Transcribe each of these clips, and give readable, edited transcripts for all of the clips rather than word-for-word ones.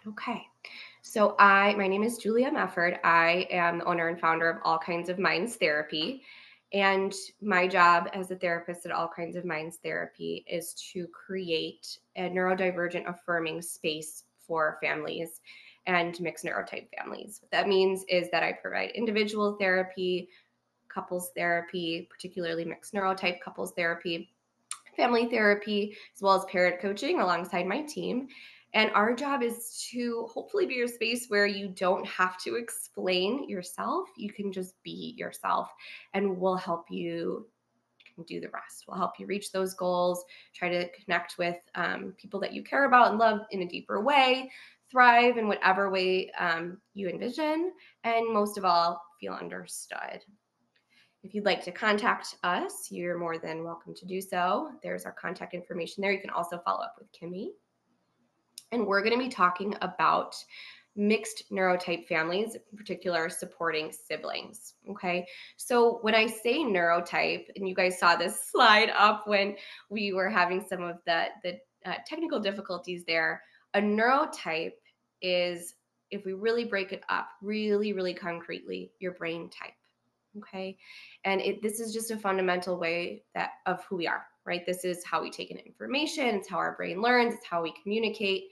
Okay. My name is Julia Mefferd. I am the owner and founder of All Kinds of Minds Therapy. And my job as a therapist at All Kinds of Minds Therapy is to create a neurodivergent affirming space for families and mixed neurotype families. What that means is that I provide individual therapy, couples therapy, particularly mixed neurotype couples therapy, family therapy, as well as parent coaching alongside my team. And our job is to hopefully be your space where you don't have to explain yourself. You can just be yourself, and we'll help you do the rest. We'll help you reach those goals, try to connect with people that you care about and love in a deeper way, thrive in whatever way you envision, and most of all, feel understood. If you'd like to contact us, you're more than welcome to do so. There's our contact information there. You can also follow up with Kimmy. And we're going to be talking about mixed neurotype families, in particular supporting siblings. Okay. So when I say neurotype, and you guys saw this slide up when we were having some of the technical difficulties there, a neurotype is, if we really break it up really, really concretely, your brain type. Okay. And this is just a fundamental way of who we are, right? This is how we take in information. It's how our brain learns. It's how we communicate.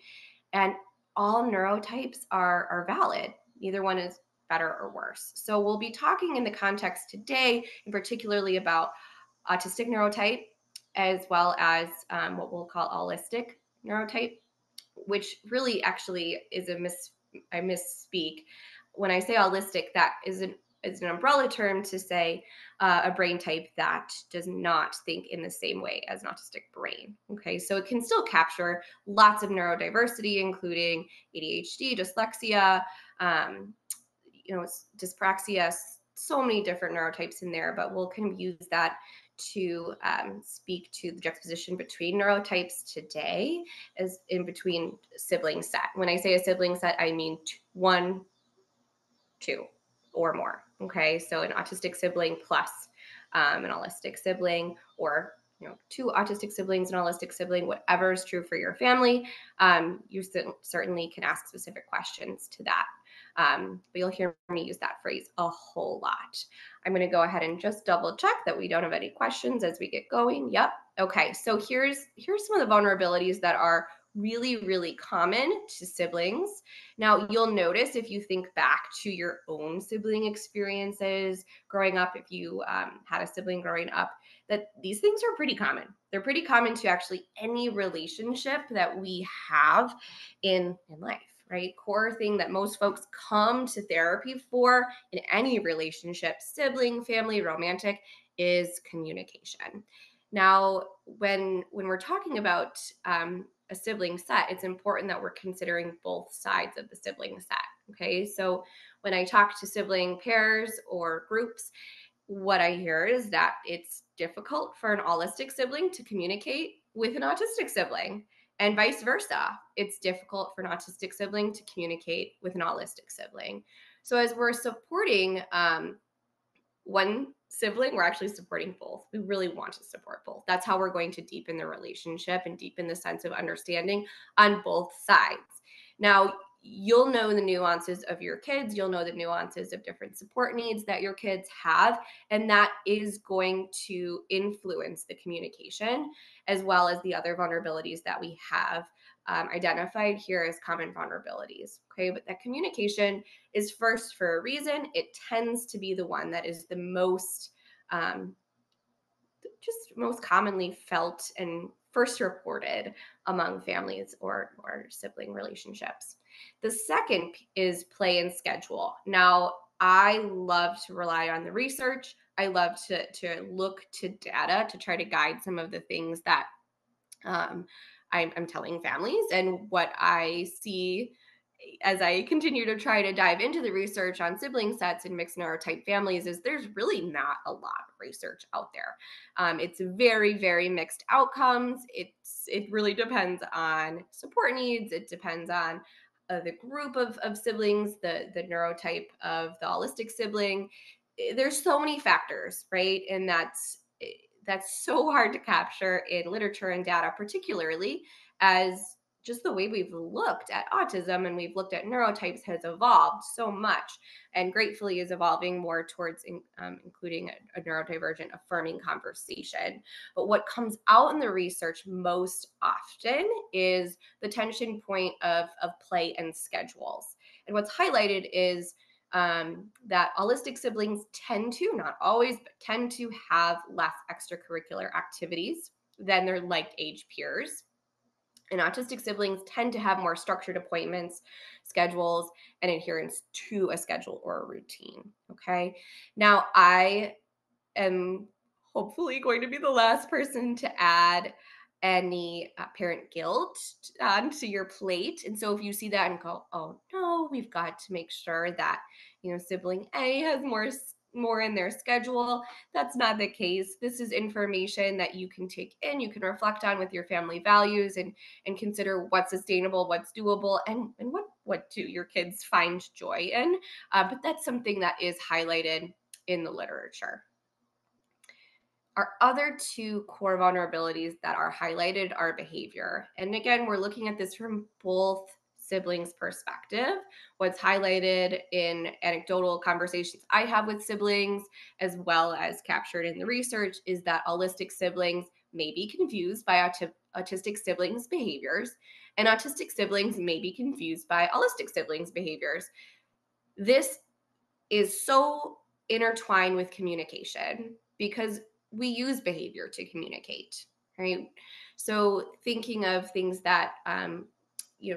And all neurotypes are valid. Neither one is better or worse. So we'll be talking in the context today, in particularly about autistic neurotype, as well as what we'll call autistic neurotype, which really actually is I misspeak. When I say autistic, that is an umbrella term to say a brain type that does not think in the same way as an autistic brain. Okay, so it can still capture lots of neurodiversity, including ADHD, dyslexia, dyspraxia, so many different neurotypes in there, but we'll kind of use that to speak to the juxtaposition between neurotypes today as in between sibling set. When I say a sibling set, I mean one, two, or more. Okay, so an autistic sibling plus an autistic sibling, or two autistic siblings, an autistic sibling, whatever is true for your family. You certainly can ask specific questions to that. But you'll hear me use that phrase a whole lot. I'm going to go ahead and just double check that we don't have any questions as we get going. Yep. Okay. So here's some of the vulnerabilities that are really, really common to siblings. Now, you'll notice if you think back to your own sibling experiences growing up, if you had a sibling growing up, that these things are pretty common. They're pretty common to actually any relationship that we have in life, right? Core thing that most folks come to therapy for in any relationship, sibling, family, romantic, is communication. Now, when we're talking about a sibling set, it's important that we're considering both sides of the sibling set. Okay, so when I talk to sibling pairs or groups, what I hear is that it's difficult for an autistic sibling to communicate with an autistic sibling, and vice versa. It's difficult for an autistic sibling to communicate with an autistic sibling. So as we're supporting one sibling, we're actually supporting both. We really want to support both. That's how we're going to deepen the relationship and deepen the sense of understanding on both sides. Now, you'll know the nuances of your kids. You'll know the nuances of different support needs that your kids have. And that is going to influence the communication as well as the other vulnerabilities that we have identified here as common vulnerabilities. Okay, but that communication is first for a reason. It tends to be the one that is the most just most commonly felt and first reported among families or sibling relationships. The second is play and schedule. Now, I love to rely on the research. I love to look to data to try to guide some of the things that I'm telling families, and what I see as I continue to try to dive into the research on sibling sets and mixed neurotype families is there's really not a lot of research out there. It's very, very mixed outcomes. It really depends on support needs. It depends on the group of siblings, the neurotype of the autistic sibling. There's so many factors, right? And that's so hard to capture in literature and data, particularly as just the way we've looked at autism and we've looked at neurotypes has evolved so much, and gratefully is evolving more towards including a neurodivergent affirming conversation. But what comes out in the research most often is the tension point of play and schedules. And what's highlighted is that autistic siblings tend to, not always, but tend to have less extracurricular activities than their like age peers. And autistic siblings tend to have more structured appointments, schedules, and adherence to a schedule or a routine. Okay. Now, I am hopefully going to be the last person to add any parent guilt onto your plate. And so if you see that and go, oh no, we've got to make sure that, sibling A has more in their schedule. That's not the case. This is information that you can take in, you can reflect on with your family values and consider what's sustainable, what's doable, and what do your kids find joy in. But that's something that is highlighted in the literature. Our other two core vulnerabilities that are highlighted are behavior. And again, we're looking at this from both siblings' perspective. What's highlighted in anecdotal conversations I have with siblings, as well as captured in the research, is that autistic siblings may be confused by autistic siblings' behaviors, and autistic siblings may be confused by autistic siblings' behaviors. This is so intertwined with communication because we use behavior to communicate, right? So thinking of things that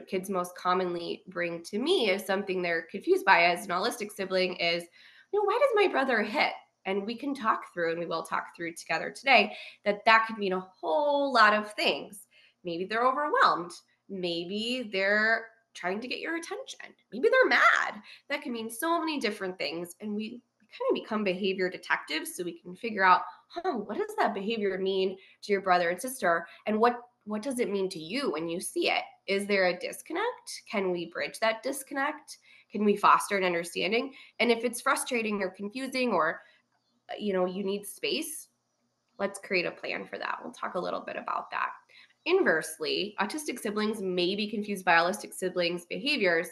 kids most commonly bring to me as something they're confused by as an autistic sibling is, why does my brother hit? And we can talk through, and we will talk through together today, that could mean a whole lot of things. Maybe they're overwhelmed. Maybe they're trying to get your attention. Maybe they're mad. That can mean so many different things. And we kind of become behavior detectives so we can figure out, what does that behavior mean to your brother and sister? And what does it mean to you when you see it? Is there a disconnect? Can we bridge that disconnect? Can we foster an understanding? And if it's frustrating or confusing or, you need space, let's create a plan for that. We'll talk a little bit about that. Inversely, autistic siblings may be confused by autistic siblings' behaviors.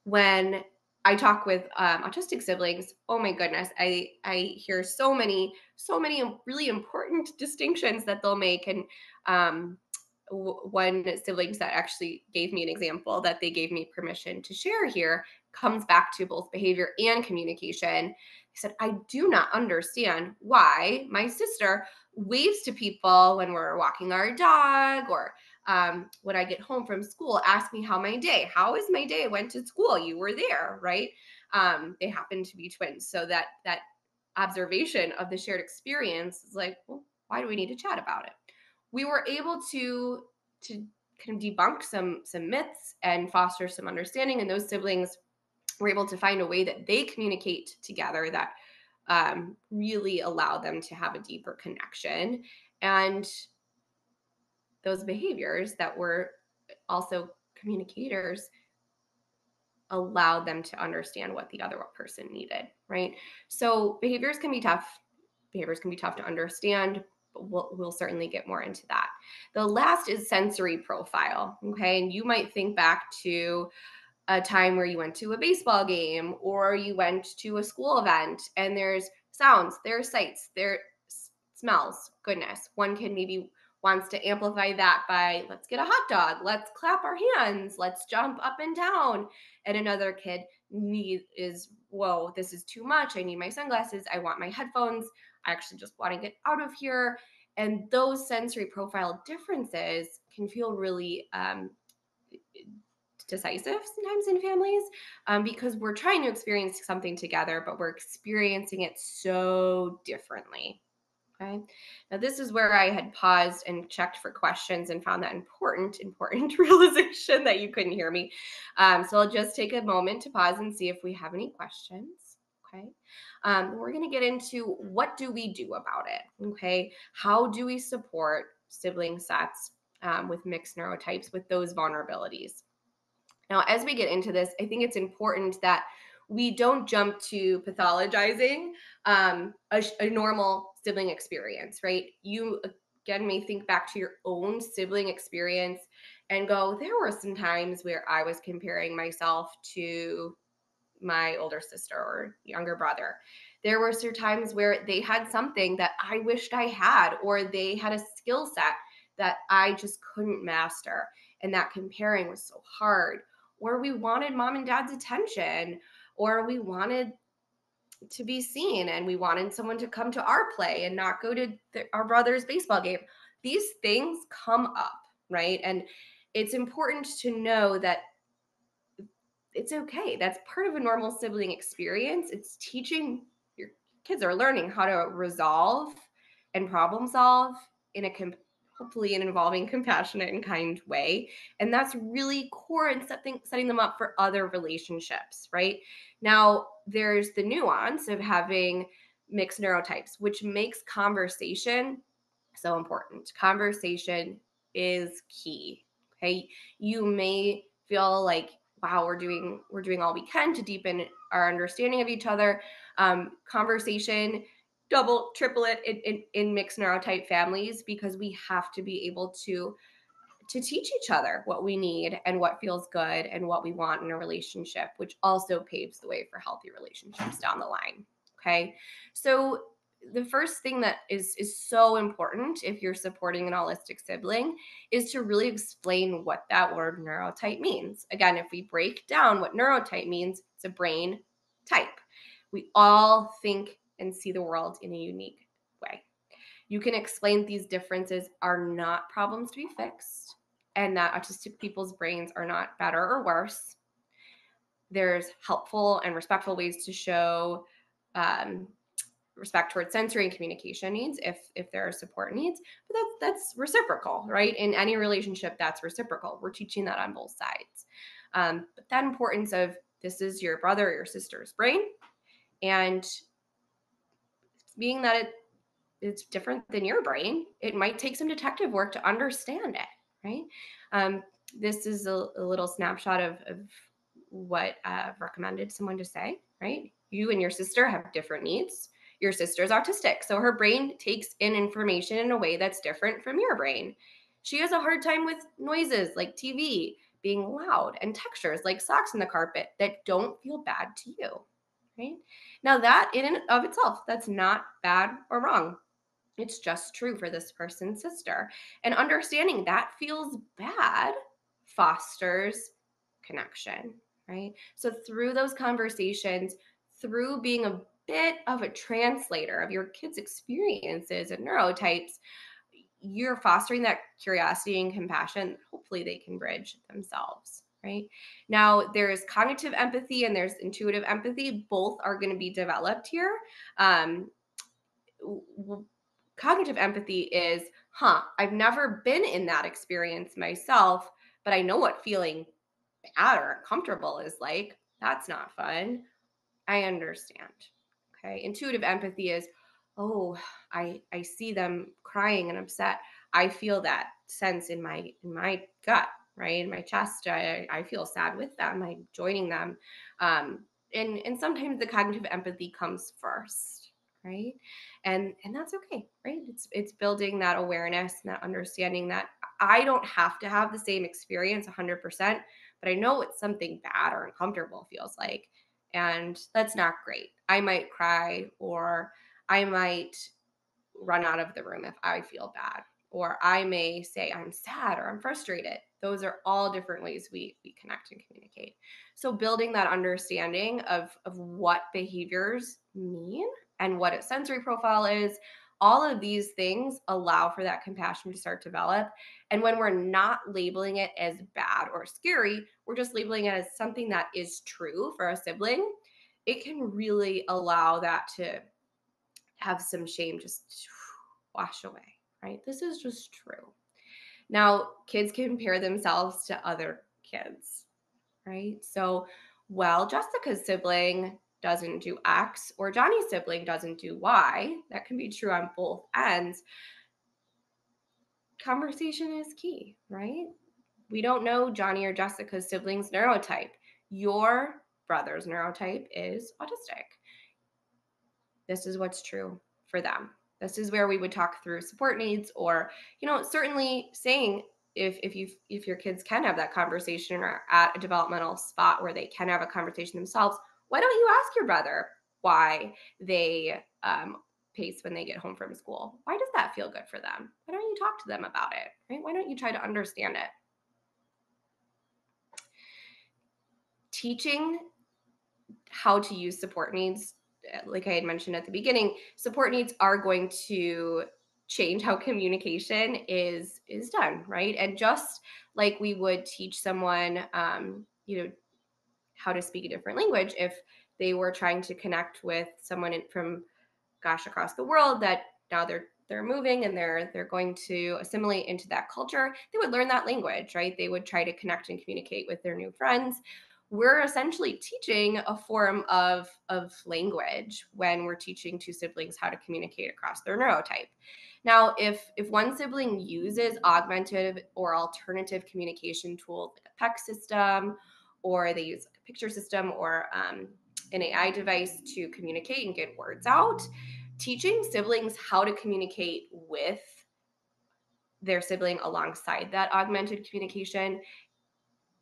When I talk with autistic siblings, oh my goodness, I hear so many really important distinctions that they'll make. And one sibling that actually gave me an example that they gave me permission to share here comes back to both behavior and communication. He said, I do not understand why my sister waves to people when we're walking our dog, or when I get home from school, ask me how is my day? I went to school. You were there, right? They happen to be twins. So that observation of the shared experience is like, well, why do we need to chat about it? We were able to kind of debunk some myths and foster some understanding, and those siblings were able to find a way that they communicate together that really allow them to have a deeper connection. And those behaviors that were also communicators allowed them to understand what the other person needed, right? So behaviors can be tough. Behaviors can be tough to understand, but we'll certainly get more into that. The last is sensory profile, okay? And you might think back to a time where you went to a baseball game or you went to a school event, and there's sounds, there's sights, there smells. Goodness, one kid maybe wants to amplify that by, let's get a hot dog, let's clap our hands, let's jump up and down. And another kid is, whoa, this is too much. I need my sunglasses. I want my headphones. I actually just want to get out of here. And those sensory profile differences can feel really decisive sometimes in families, because we're trying to experience something together, but we're experiencing it so differently. Okay. Now this is where I had paused and checked for questions and found that important realization that you couldn't hear me. So I'll just take a moment to pause and see if we have any questions. Okay. We're going to get into what do we do about it? Okay. How do we support sibling sets with mixed neurotypes with those vulnerabilities? Now, as we get into this, I think it's important that we don't jump to pathologizing a normal sibling experience, right? You, again, may think back to your own sibling experience and go, there were some times where I was comparing myself to my older sister or younger brother. There were certain times where they had something that I wished I had, or they had a skill set that I just couldn't master. And that comparing was so hard. Or we wanted mom and dad's attention, or we wanted to be seen and we wanted someone to come to our play and not go to our brother's baseball game. These things come up, right? And it's important to know that it's okay. That's part of a normal sibling experience. It's teaching your kids are learning how to resolve and problem solve in a hopefully an involving, compassionate, and kind way. And that's really core in setting them up for other relationships, right? Now, there's the nuance of having mixed neurotypes, which makes conversation so important. Conversation is key. Okay. You may feel like, wow, we're doing all we can to deepen our understanding of each other. Conversation, double, triple it in mixed neurotype families, because we have to be able to teach each other what we need and what feels good and what we want in a relationship, which also paves the way for healthy relationships down the line. Okay. So the first thing that is so important if you're supporting an autistic sibling is to really explain what that word neurotype means. Again, if we break down what neurotype means, it's a brain type. We all think and see the world in a unique way. You can explain these differences are not problems to be fixed, and that autistic people's brains are not better or worse. There's helpful and respectful ways to show respect towards sensory and communication needs if there are support needs, but that's reciprocal, right? In any relationship, that's reciprocal. We're teaching that on both sides. But that importance of this is your brother or your sister's brain, and being that it's different than your brain, it might take some detective work to understand it, right? This is a little snapshot of what I've recommended someone to say, right? You and your sister have different needs. Your sister's autistic, so her brain takes in information in a way that's different from your brain. She has a hard time with noises like TV being loud and textures like socks in the carpet that don't feel bad to you, right? Now, that in and of itself, that's not bad or wrong. It's just true for this person's sister. And understanding that feels bad fosters connection, right? So through those conversations, through being a bit of a translator of your kids' experiences and neurotypes, you're fostering that curiosity and compassion. Hopefully they can bridge themselves. Right now, there's cognitive empathy and there's intuitive empathy. Both are going to be developed here. Cognitive empathy is, I've never been in that experience myself, but I know what feeling bad or uncomfortable is like. That's not fun. I understand. Okay. Intuitive empathy is, oh, I see them crying and upset. I feel that sense in my gut, right? In my chest. I feel sad with them. I'm joining them. And sometimes the cognitive empathy comes first, right? And that's okay, right? It's building that awareness and that understanding that I don't have to have the same experience 100%, but I know what something bad or uncomfortable feels like. And that's not great. I might cry, or I might run out of the room if I feel bad, or I may say I'm sad or I'm frustrated. Those are all different ways we connect and communicate. So building that understanding of what behaviors mean and what a sensory profile is, all of these things allow for that compassion to start to develop. And when we're not labeling it as bad or scary, we're just labeling it as something that is true for a sibling, it can really allow that to have some shame just wash away, right? This is just true. Now, kids compare themselves to other kids, right? So, well, Jessica's sibling doesn't do X or Johnny's sibling doesn't do Y. That can be true on both ends. Conversation is key, right? We don't know Johnny or Jessica's siblings' neurotype. Your brother's neurotype is autistic. This is what's true for them. This is where we would talk through support needs, or, certainly saying, if your kids can have that conversation or at a developmental spot where they can have a conversation themselves, why don't you ask your brother why they pace when they get home from school? Why does that feel good for them? Why don't you talk to them about it? Right? Why don't you try to understand it? Teaching how to use support needs, like I had mentioned at the beginning, support needs are going to change how communication is done, right? And just like we would teach someone, how to speak a different language, if they were trying to connect with someone from, gosh, across the world, that now they're moving and they're going to assimilate into that culture, they would learn that language, right? They would try to connect and communicate with their new friends. We're essentially teaching a form of language when we're teaching two siblings how to communicate across their neurotype. Now, if one sibling uses augmented or alternative communication tools like a PEC system, or they use like a picture system or an AI device to communicate and get words out, teaching siblings how to communicate with their sibling alongside that augmented communication,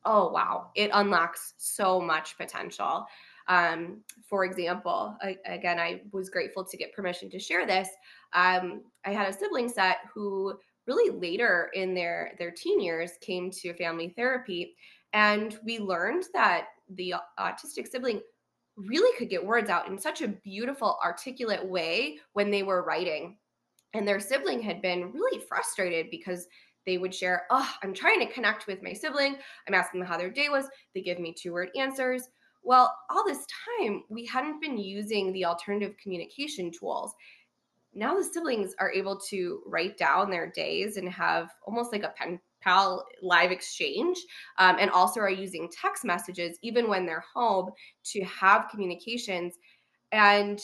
oh wow, it unlocks so much potential. For example, again, I was grateful to get permission to share this. I had a sibling set who really later in their teen years came to family therapy, and we learned that the autistic sibling really could get words out in such a beautiful, articulate way when they were writing. And their sibling had been really frustrated because they would share, oh, I'm trying to connect with my sibling. I'm asking them how their day was. They give me 2-word answers. Well, all this time, we hadn't been using the alternative communication tools. Now the siblings are able to write down their days and have almost like a pen pal live exchange, and also are using text messages even when they're home to have communications. And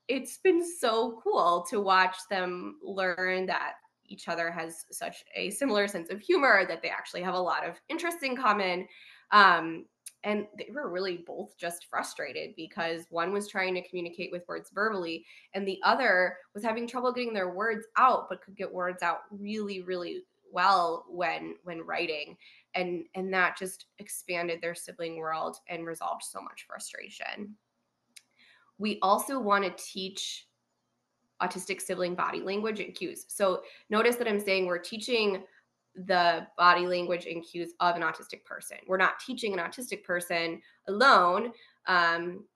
it's been so cool to watch them learn that each other has such a similar sense of humor, that they actually have a lot of interests in common. Um, and they were really both just frustrated because one was trying to communicate with words verbally, and the other was having trouble getting their words out, but could get words out really, really well when writing. And that just expanded their sibling world and resolved so much frustration. We also want to teach autistic sibling body language and cues. So notice that I'm saying we're teaching the body language and cues of an autistic person. We're not teaching an autistic person alone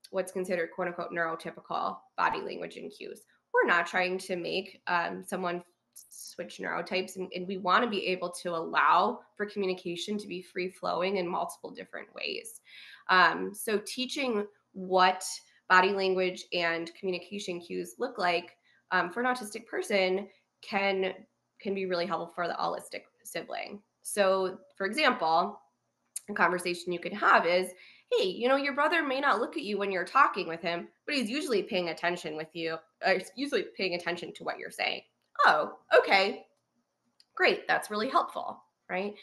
what's considered quote unquote neurotypical body language and cues. We're not trying to make someone switch neurotypes, and we want to be able to allow for communication to be free flowing in multiple different ways. So teaching what body language and communication cues look like for an autistic person can be really helpful for the autistic sibling. So, for example, a conversation you could have is, hey, your brother may not look at you when you're talking with him, but he's usually paying attention with you, usually paying attention to what you're saying. Oh, okay, great, that's really helpful, right?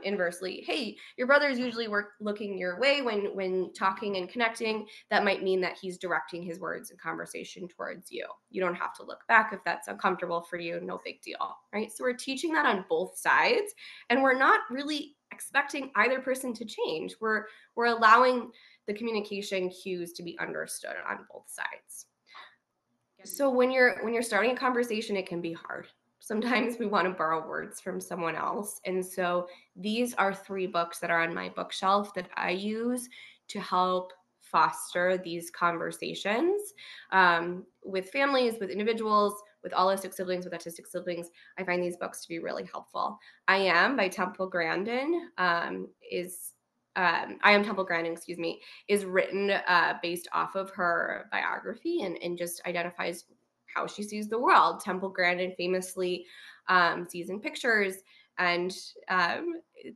Inversely, hey, your brother's usually looking your way when talking and connecting. That might mean that he's directing his words and conversation towards you. You don't have to look back if that's uncomfortable for you, no big deal, right? So we're teaching that on both sides, and we're not really expecting either person to change. We're allowing the communication cues to be understood on both sides. So when you're starting a conversation, it can be hard. Sometimes we want to borrow words from someone else. And so these are 3 books that are on my bookshelf that I use to help foster these conversations with families, with individuals, with autistic siblings, with autistic siblings. I find these books to be really helpful. I Am by Temple Grandin I Am Temple Grandin, excuse me, is written based off of her biography, and just identifies how she sees the world. Temple Grandin famously sees in pictures, and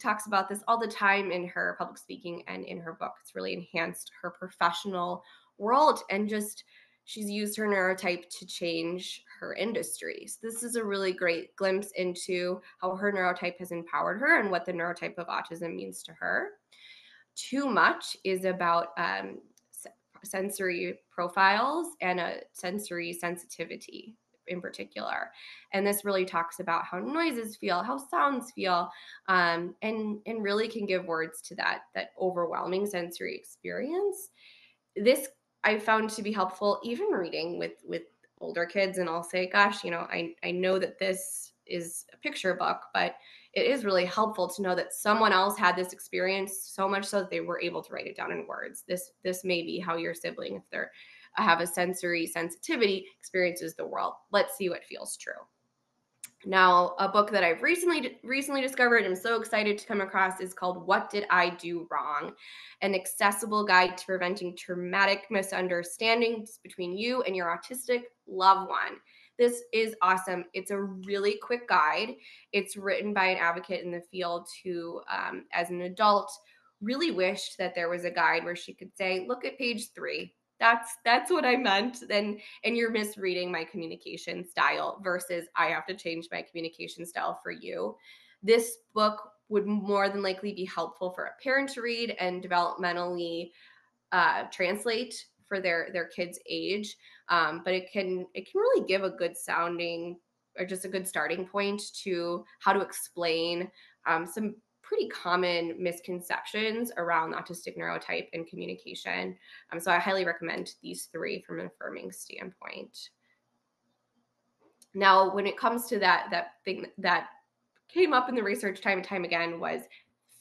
talks about this all the time in her public speaking and in her book. It's really enhanced her professional world, and just she's used her neurotype to change her industry. So this is a really great glimpse into how her neurotype has empowered her and what the neurotype of autism means to her. Too Much is about sensory profiles and a sensory sensitivity in particular. And this really talks about how noises feel, how sounds feel, and really can give words to that overwhelming sensory experience. This I found to be helpful even reading with older kids, and I'll say, gosh, I know that this is a picture book, but it is really helpful to know that someone else had this experience, so much so that they were able to write it down in words. This may be how your sibling, if they're have a sensory sensitivity, experiences the world. Let's see what feels true. Now, a book that I've recently discovered and I'm so excited to come across is called What Did I Do Wrong? An accessible guide to preventing traumatic misunderstandings between you and your autistic loved one. This is awesome. It's a really quick guide. It's written by an advocate in the field who, as an adult, really wished that there was a guide where she could say, look at page 3. That's what I meant. And you're misreading my communication style versus I have to change my communication style for you. This book would more than likely be helpful for a parent to read and developmentally translate for their kid's age. But it can really give a good sounding or just a good starting point to how to explain some pretty common misconceptions around the autistic neurotype and communication. So I highly recommend these 3 from an affirming standpoint. Now, when it comes to that thing that came up in the research time and time again was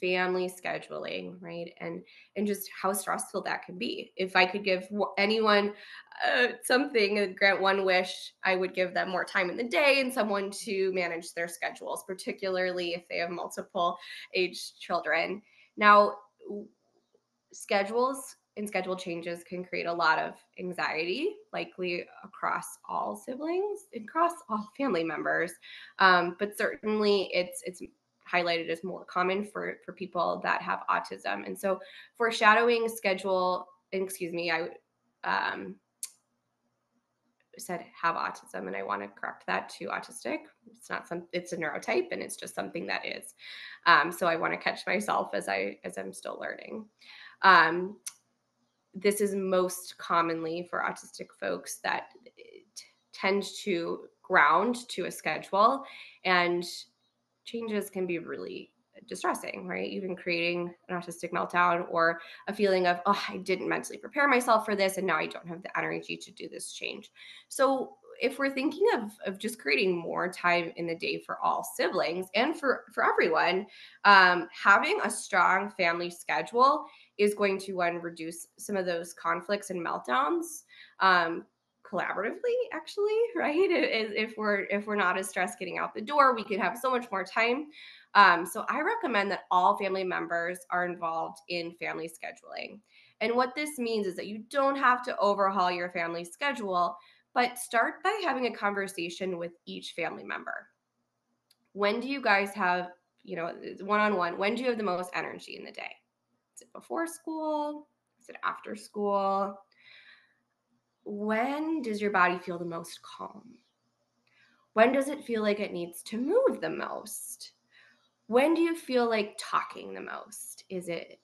family scheduling, right? And just how stressful that can be. If I could give anyone something, grant one wish, I would give them more time in the day and someone to manage their schedules, particularly if they have multiple age children. Now, schedules and schedule changes can create a lot of anxiety, likely across all siblings, across all family members. But certainly it's highlighted as more common for people that have autism. And so foreshadowing schedule, I said have autism, and I want to correct that to autistic. It's not it's a neurotype, and it's just something that is. So I want to catch myself as I'm still learning. This is most commonly for autistic folks that tend to ground to a schedule, and changes can be really distressing, right? Even creating an autistic meltdown or a feeling of, oh, I didn't mentally prepare myself for this, and now I don't have the energy to do this change. So if we're thinking of just creating more time in the day for all siblings and for everyone, having a strong family schedule is going to, one, reduce some of those conflicts and meltdowns, collaboratively, actually, right? If we're not as stressed getting out the door, we could have so much more time. So I recommend that all family members are involved in family scheduling. And what this means is that you don't have to overhaul your family schedule, but start by having a conversation with each family member. When do you guys have, one-on-one, when do you have the most energy in the day? Is it before school? Is it after school? When does your body feel the most calm? When does it feel like it needs to move the most? When do you feel like talking the most? Is it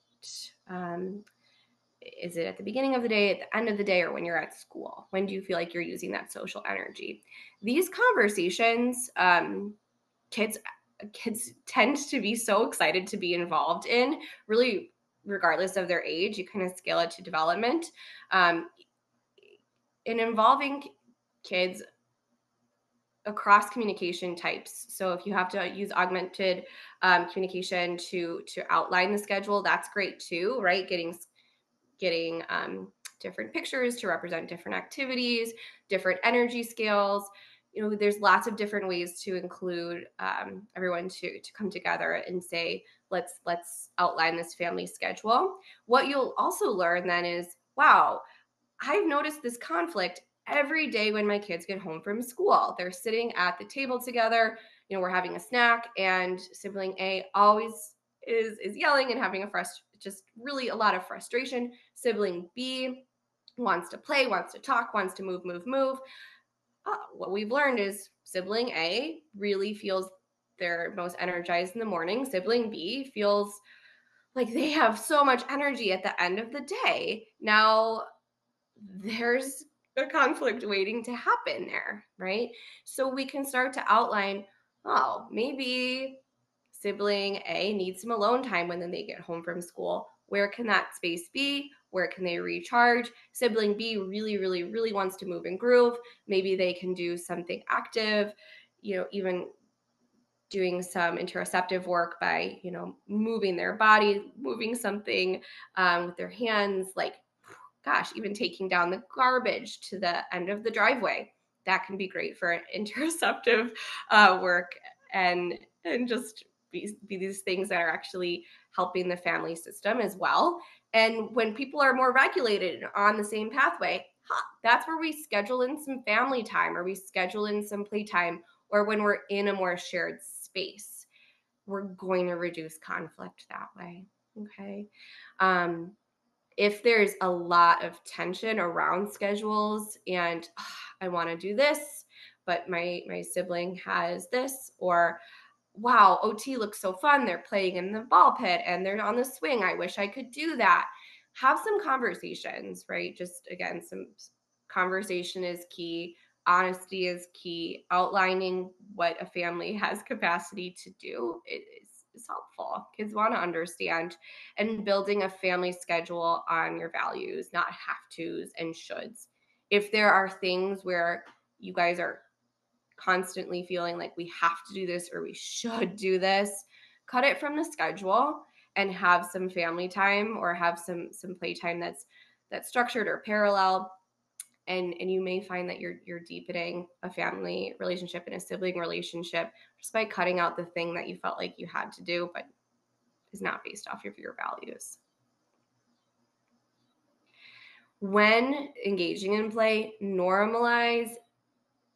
at the beginning of the day, at the end of the day, or when you're at school? When do you feel like you're using that social energy? These conversations, kids tend to be so excited to be involved in, really, regardless of their age. You kind of scale it to development. In involving kids across communication types. So if you have to use augmented communication to outline the schedule, that's great too, right? Getting different pictures to represent different activities, different energy scales. There's lots of different ways to include everyone to come together and say, let's outline this family schedule. What you'll also learn then is, wow, I've noticed this conflict every day when my kids get home from school. They're sitting at the table together, we're having a snack, and sibling A always is yelling and having just really a lot of frustration. Sibling B wants to play, wants to talk, wants to move. What we've learned is sibling A really feels they're most energized in the morning. Sibling B feels like they have so much energy at the end of the day. Now, there's a conflict waiting to happen there, right? So we can start to outline, oh, maybe sibling A needs some alone time when then they get home from school. Where can that space be? Where can they recharge? Sibling B really, really, really wants to move and groove. Maybe they can do something active, even doing some interoceptive work by, moving their body, moving something with their hands, like, gosh, even taking down the garbage to the end of the driveway. That can be great for interoceptive work and just be these things that are actually helping the family system as well. And when people are more regulated on the same pathway, that's where we schedule in some family time, or we schedule in some playtime, or when we're in a more shared space, we're going to reduce conflict that way. Okay. If there's a lot of tension around schedules and I want to do this, but my sibling has this, or wow, OT looks so fun. They're playing in the ball pit and they're on the swing. I wish I could do that. Have some conversations, right? Just again, some conversation is key. Honesty is key. Outlining what a family has capacity to do is helpful. Kids want to understand, and building a family schedule on your values, not have tos and shoulds. If there are things where you guys are constantly feeling like we have to do this or we should do this, cut it from the schedule and have some family time, or have some playtime that's structured or parallel. And you may find that you're deepening a family relationship and a sibling relationship just by cutting out the thing that you felt like you had to do but is not based off of your values. When engaging in play, normalize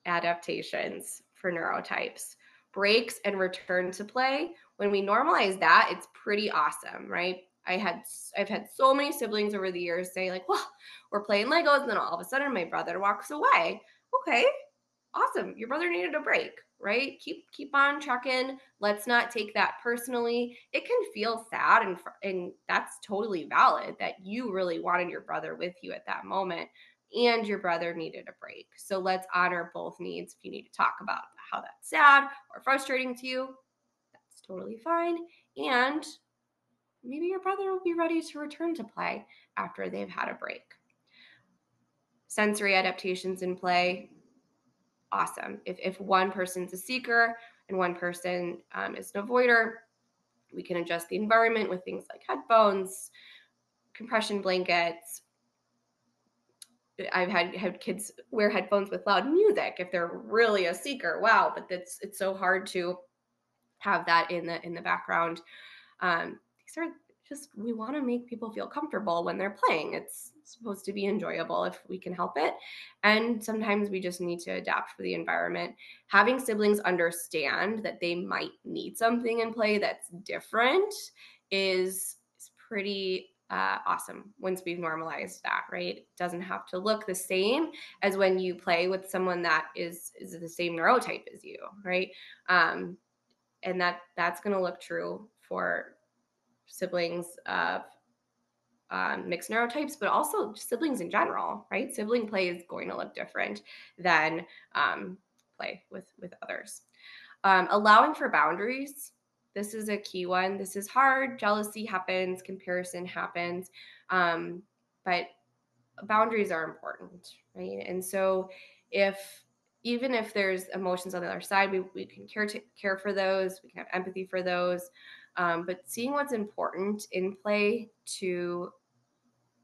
adaptations for neurotypes. Breaks and return to play. When we normalize that, it's pretty awesome, right? I've had so many siblings over the years say like, well, we're playing Legos, and then all of a sudden my brother walks away. Okay, awesome. Your brother needed a break, right? Keep on trucking. Let's not take that personally. It can feel sad, and that's totally valid that you really wanted your brother with you at that moment and your brother needed a break. So let's honor both needs. If you need to talk about how that's sad or frustrating to you, that's totally fine. And maybe your brother will be ready to return to play after they've had a break. Sensory adaptations in play, awesome. If one person's a seeker and one person is an avoider, we can adjust the environment with things like headphones, compression blankets. I've had kids wear headphones with loud music if they're really a seeker. Wow, but it's so hard to have that in the background. These are just, we want to make people feel comfortable when they're playing. It's supposed to be enjoyable if we can help it. And sometimes we just need to adapt for the environment. Having siblings understand that they might need something in play that's different is pretty awesome once we've normalized that, right? It doesn't have to look the same as when you play with someone that is the same neurotype as you, right? And that's going to look true for siblings of mixed neurotypes, but also siblings in general, right? Sibling play is going to look different than play with others. Allowing for boundaries. This is a key one. This is hard. Jealousy happens, comparison happens, but boundaries are important, right? And so even if there's emotions on the other side, we can care for those. We can have empathy for those. But seeing what's important in play to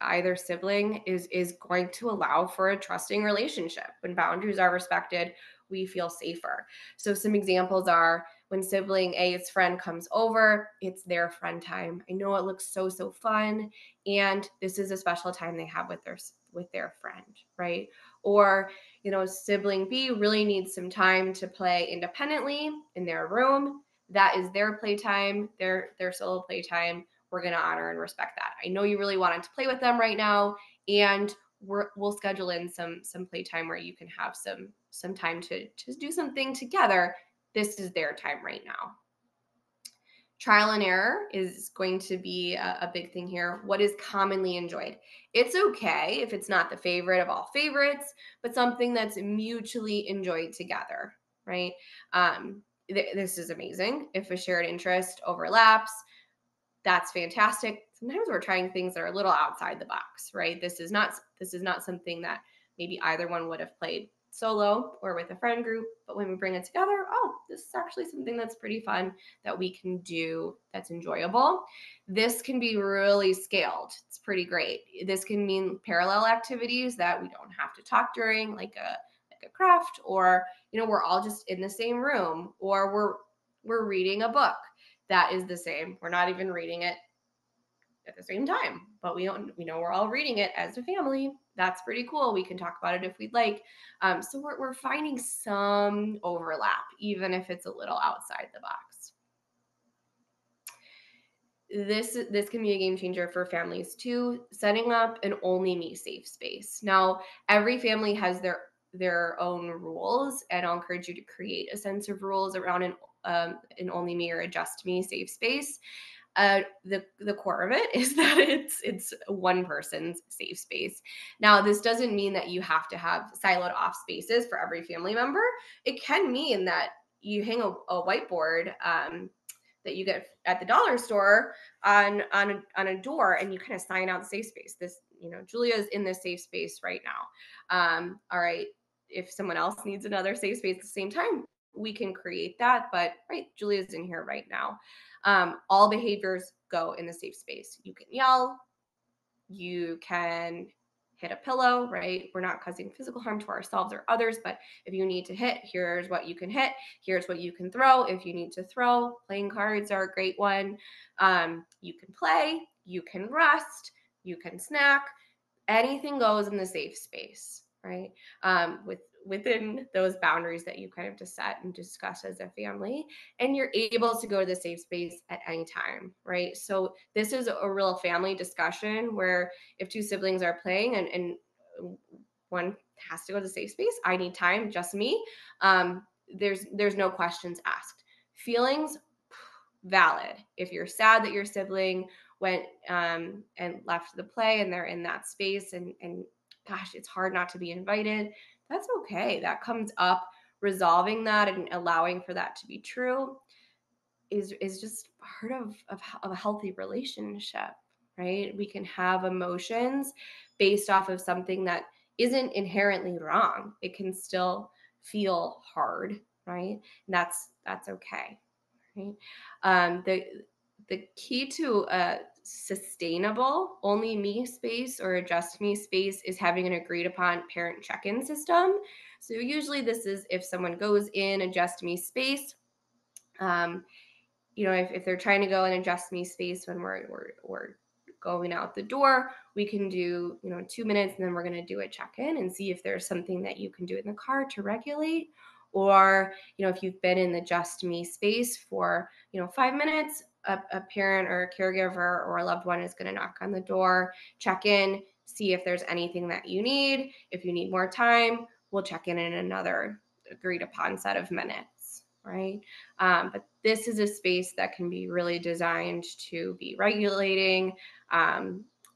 either sibling is going to allow for a trusting relationship. When boundaries are respected, we feel safer. So some examples are when sibling A's friend comes over, it's their friend time. I know it looks so fun, and this is a special time they have with their friend, right? Or, sibling B really needs some time to play independently in their room. That is their playtime, their solo playtime. We're going to honor and respect that. I know you really wanted to play with them right now, and we'll schedule in some playtime where you can have some time to do something together. This is their time right now. Trial and error is going to be a big thing here. What is commonly enjoyed? It's okay if it's not the favorite of all favorites, but something that's mutually enjoyed together, right? This is amazing. If a shared interest overlaps, that's fantastic. Sometimes we're trying things that are a little outside the box, right? This is not something that maybe either one would have played solo or with a friend group, but when we bring it together, oh, this is actually something that's pretty fun that we can do that's enjoyable. This can be really scaled. It's pretty great. This can mean parallel activities that we don't have to talk during, like a craft, or we're all just in the same room, or we're reading a book that is the same. We're not even reading it at the same time, but we know we're all reading it as a family. That's pretty cool. We can talk about it if we'd like. So we're finding some overlap, even if it's a little outside the box. This can be a game changer for families too. Setting up an only me safe space. Now, every family has their own rules, and I'll encourage you to create a sense of rules around an only me or a just me safe space. The core of it is that it's one person's safe space. Now, this doesn't mean that you have to have siloed off spaces for every family member. It can mean that you hang a whiteboard that you get at the dollar store on a door, and you kind of sign out the safe space. Julia's in this safe space right now. All right, if someone else needs another safe space at the same time, we can create that. But right, Julia's in here right now. All behaviors go in the safe space. You can yell, you can hit a pillow, right? We're not causing physical harm to ourselves or others, but if you need to hit, here's what you can hit. Here's what you can throw. If you need to throw, playing cards are a great one. You can play, you can rest, you can snack. Anything goes in the safe space, right? Within those boundaries that you kind of just set and discuss as a family, and you're able to go to the safe space at any time, right? So this is a real family discussion where if two siblings are playing and one has to go to the safe space, I need time, just me. There's no questions asked. Feelings valid. If you're sad that your sibling went and left the play and they're in that space and gosh, it's hard not to be invited, that's okay. That comes up. Resolving that and allowing for that to be true is just part of a healthy relationship, right? We can have emotions based off of something that isn't inherently wrong. It can still feel hard, right? And that's okay, right? The key to a sustainable only me space or a just me space is having an agreed upon parent check-in system. So usually this is if someone goes in a just me space, if they're trying to go in a just me space when we're going out the door, we can do 2 minutes, and then we're going to do a check-in and see if there's something that you can do in the car to regulate. Or if you've been in the just me space for 5 minutes, a parent or a caregiver or a loved one is going to knock on the door, check in, see if there's anything that you need. If you need more time, we'll check in another agreed upon set of minutes, right? But this is a space that can be really designed to be regulating.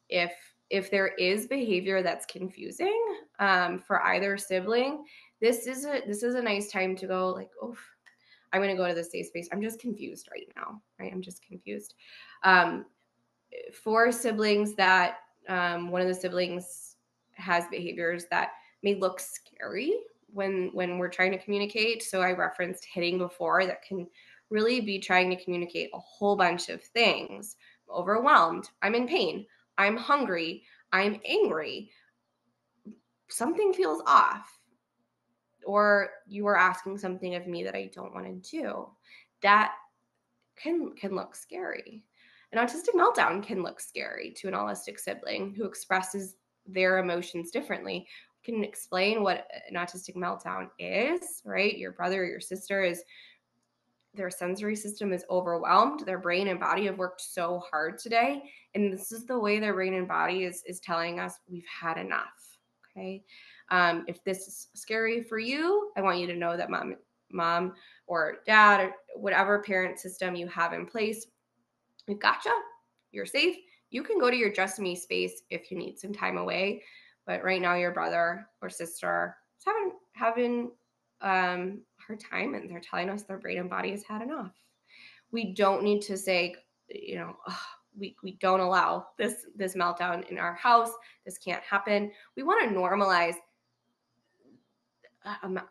If there is behavior that's confusing for either sibling, this is a nice time to go like, oh, I'm going to go to the safe space. I'm just confused right now, right? I'm just confused. For siblings that one of the siblings has behaviors that may look scary when we're trying to communicate. So I referenced hitting before. That can really be trying to communicate a whole bunch of things. I'm overwhelmed. I'm in pain. I'm hungry. I'm angry. Something feels off. Or you are asking something of me that I don't want to do. That can look scary. An autistic meltdown can look scary to an autistic sibling who expresses their emotions differently. We can explain what an autistic meltdown is, right? Your brother or your sister their sensory system is overwhelmed. Their brain and body have worked so hard today. And this is the way their brain and body is telling us we've had enough. Okay. If this is scary for you, I want you to know that mom mom or dad or whatever parent system you have in place, we've gotcha. You're safe. You can go to your just me space if you need some time away. But right now, your brother or sister is having hard time, and they're telling us their brain and body has had enough. We don't need to say, "Ugh, we don't allow this meltdown in our house. This can't happen." We want to normalize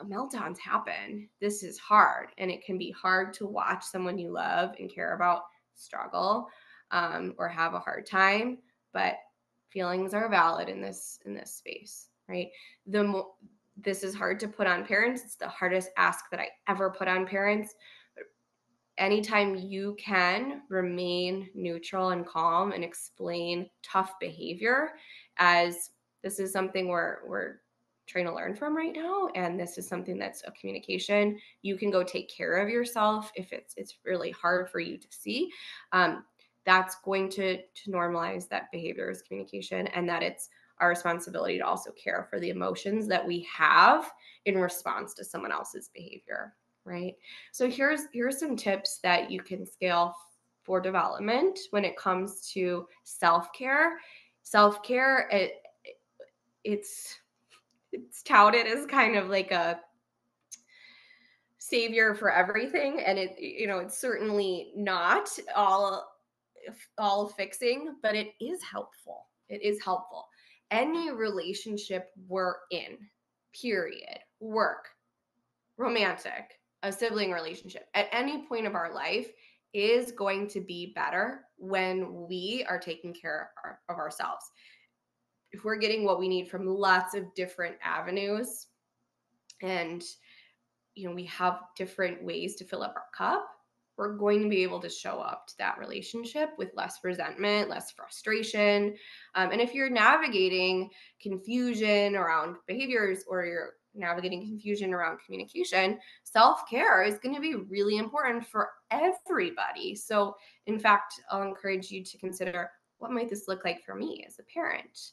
meltdowns happen. This is hard, and it can be hard to watch someone you love and care about struggle or have a hard time. But feelings are valid in this space, right? This is hard to put on parents. It's the hardest ask that I ever put on parents. Anytime you can remain neutral and calm and explain tough behavior, as this is something we're trying to learn from right now, and this is something that's a communication. You can go take care of yourself if it's really hard for you to see. That's going to normalize that behavior as communication, and that it's our responsibility to also care for the emotions that we have in response to someone else's behavior, right? So here's some tips that you can scale for development when it comes to self-care. Self-care, it's touted as kind of like a savior for everything, and it's certainly not all fixing, but it is helpful. It is helpful. Any relationship we're in, period, work, romantic, a sibling relationship, at any point of our life is going to be better when we are taking care of ourselves. If we're getting what we need from lots of different avenues, and we have different ways to fill up our cup, we're going to be able to show up to that relationship with less resentment, less frustration. And if you're navigating confusion around behaviors, or you're navigating confusion around communication, self-care is going to be really important for everybody. So in fact, I'll encourage you to consider, what might this look like for me as a parent?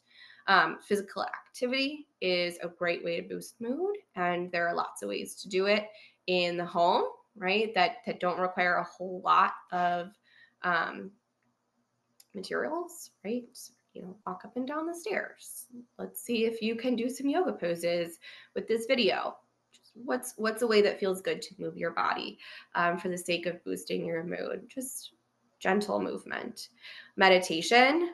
Physical activity is a great way to boost mood, and there are lots of ways to do it in the home, right? That don't require a whole lot of materials, right? Walk up and down the stairs. Let's see if you can do some yoga poses with this video. Just what's a way that feels good to move your body for the sake of boosting your mood? Just gentle movement. Meditation,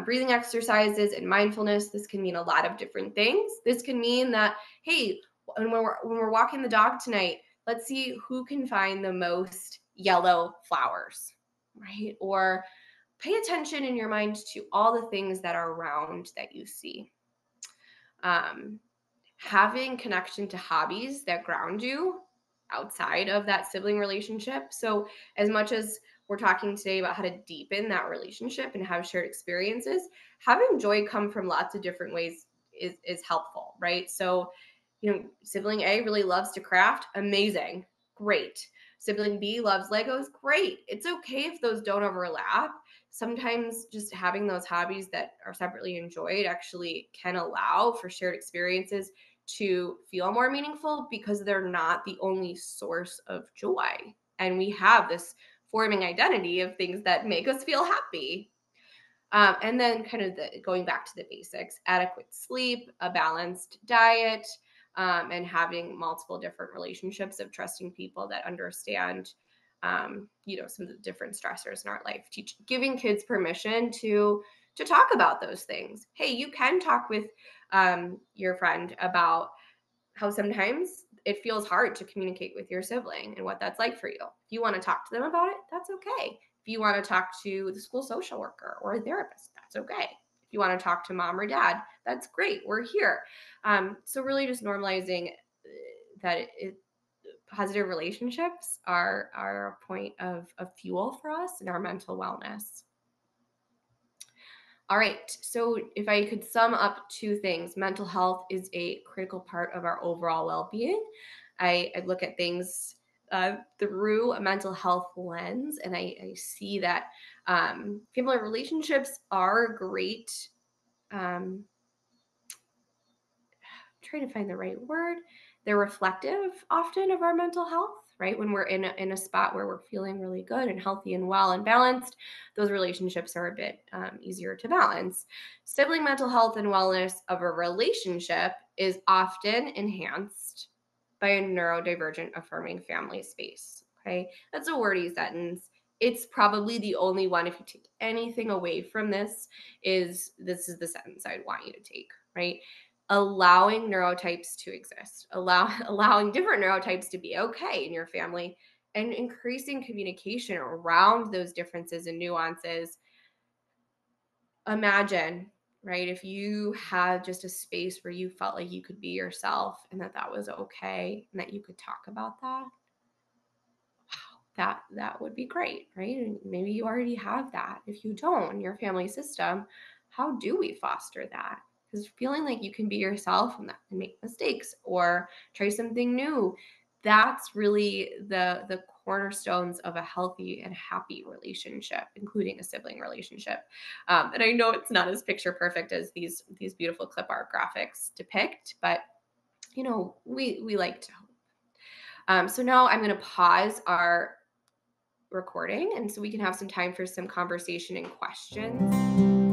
breathing exercises, and mindfulness. This can mean a lot of different things. This can mean that, hey, when we're walking the dog tonight, let's see who can find the most yellow flowers, right? Or pay attention in your mind to all the things that are around that you see. Having connection to hobbies that ground you outside of that sibling relationship. So as much as we're talking today about how to deepen that relationship and have shared experiences, having joy come from lots of different ways is helpful, right? So, sibling A really loves to craft. Amazing. Great. Sibling B loves Legos. Great. It's okay if those don't overlap. Sometimes just having those hobbies that are separately enjoyed actually can allow for shared experiences to feel more meaningful, because they're not the only source of joy. And we have this forming identity of things that make us feel happy. And then kind of going back to the basics, adequate sleep, a balanced diet, and having multiple different relationships of trusting people that understand, some of the different stressors in our life. Giving kids permission to talk about those things. Hey, you can talk with your friend about how sometimes it feels hard to communicate with your sibling and what that's like for you. If you want to talk to them about it, that's okay. If you want to talk to the school social worker or a therapist, that's okay. If you want to talk to mom or dad, that's great. We're here. So really just normalizing that positive relationships are a point of fuel for us in our mental wellness. All right, so if I could sum up two things, mental health is a critical part of our overall well-being. I look at things through a mental health lens, and I see that family relationships are great. Trying to find the right word. They're reflective often of our mental health, right? When we're in a spot where we're feeling really good and healthy and well and balanced, those relationships are a bit easier to balance. Sibling mental health and wellness of a relationship is often enhanced by a neurodivergent affirming family space. Okay, that's a wordy sentence. It's probably the only one. If you take anything away from this is the sentence I'd want you to take, right? Allowing neurotypes to exist, allowing different neurotypes to be okay in your family, and increasing communication around those differences and nuances. Imagine, right, if you had just a space where you felt like you could be yourself and that that was okay and that you could talk about that. That would be great, right? And maybe you already have that. If you don't in your family system, how do we foster that? Because feeling like you can be yourself and make mistakes or try something new, that's really the cornerstones of a healthy and happy relationship, including a sibling relationship. And I know it's not as picture perfect as these beautiful clip art graphics depict, but we like to hope. So now I'm going to pause our recording, and so we can have some time for some conversation and questions.